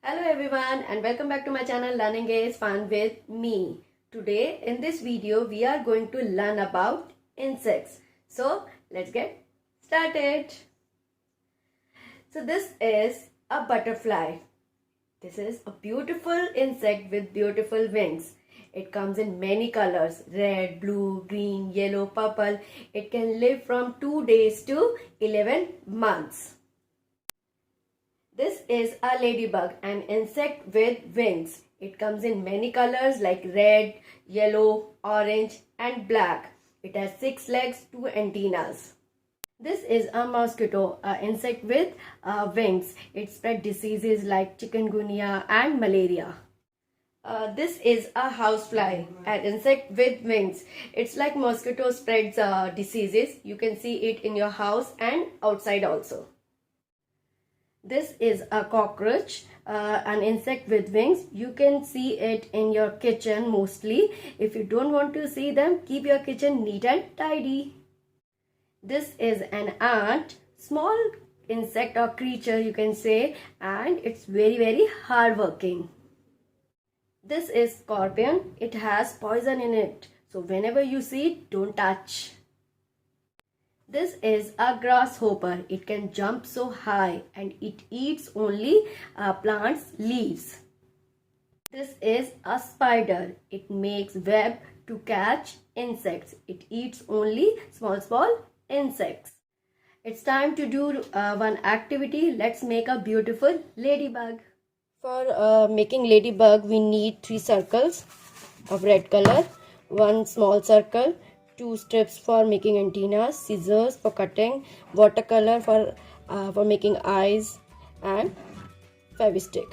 Hello everyone and welcome back to my channel Learning is Fun with me. Today in this video we are going to learn about insects. So let's get started. So this is a butterfly. This is a beautiful insect with beautiful wings. It comes in many colors: red, blue, green, yellow, purple. It can live from 2 days to 11 months. This is a ladybug, an insect with wings. It comes in many colors like red, yellow, orange and black. It has 6 legs, 2 antennas. This is a mosquito, an insect with wings. It spreads diseases like chikungunya and malaria. This is a housefly, an insect with wings. It's like mosquito spreads diseases. You can see it in your house and outside also. This is a cockroach, an insect with wings. You can see it in your kitchen mostly. If you don't want to see them, keep your kitchen neat and tidy. This is an ant, small insect or creature you can say, and it's very hardworking. This is scorpion. It has poison in it, so whenever you see it, don't touch. This is a grasshopper. It can jump so high and it eats only plants' leaves. This is a spider. It makes web to catch insects. It eats only small insects. It's time to do one activity. Let's make a beautiful ladybug. For making ladybug, we need 3 circles of red color, 1 small circle, 2 strips for making antennas, scissors for cutting, watercolor for making eyes, and fevistick.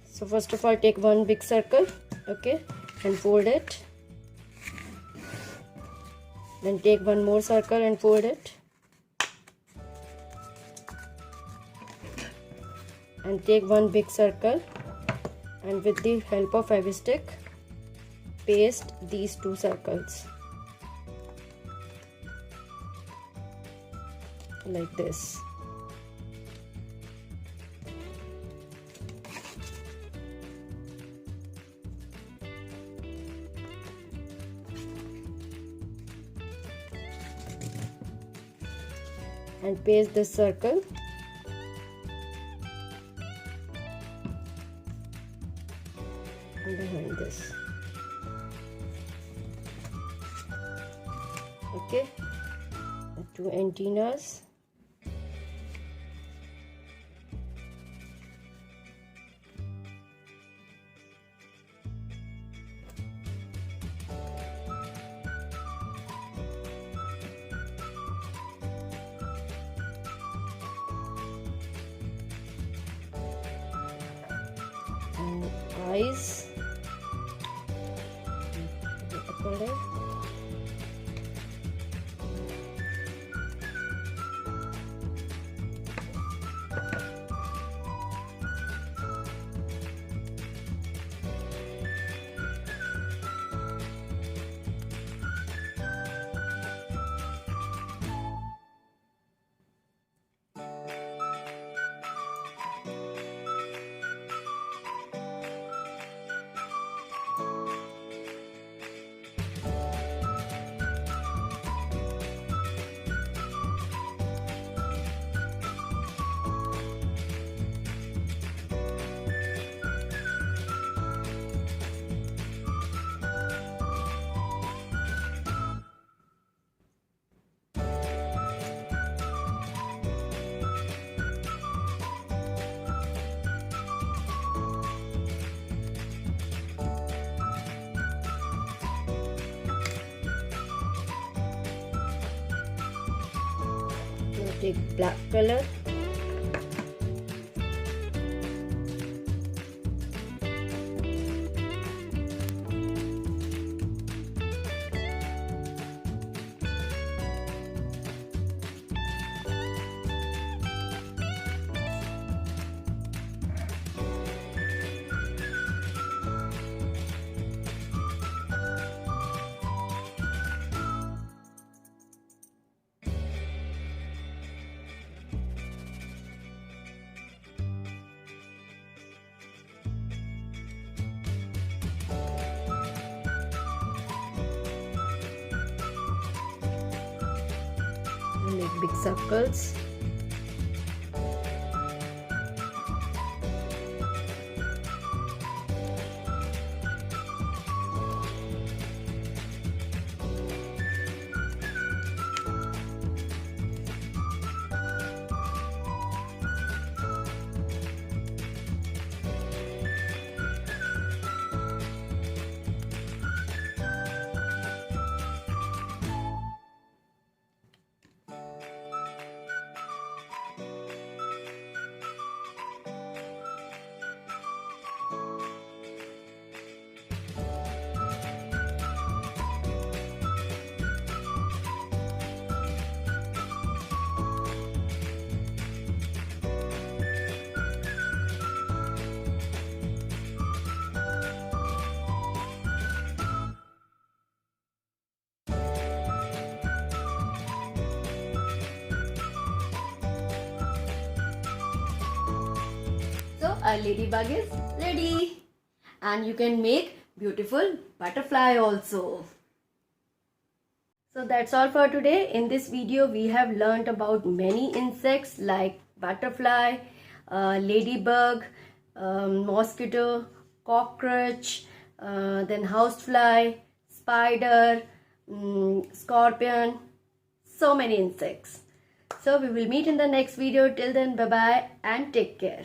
So first of all, take 1 big circle, okay, and fold it. Then take 1 more circle and fold it. And take 1 big circle, and with the help of fevistick, paste these 2 circles like this. And paste this circle. Behind this, okay, 2 antennas, and eyes. Color. Take black color. big circles. So our ladybug is ready, and you can make beautiful butterfly also. So that's all for today. In this video we have learnt about many insects like butterfly, ladybug, mosquito, cockroach, then housefly, spider, scorpion, so many insects. So we will meet in the next video. Till then, bye bye and take care.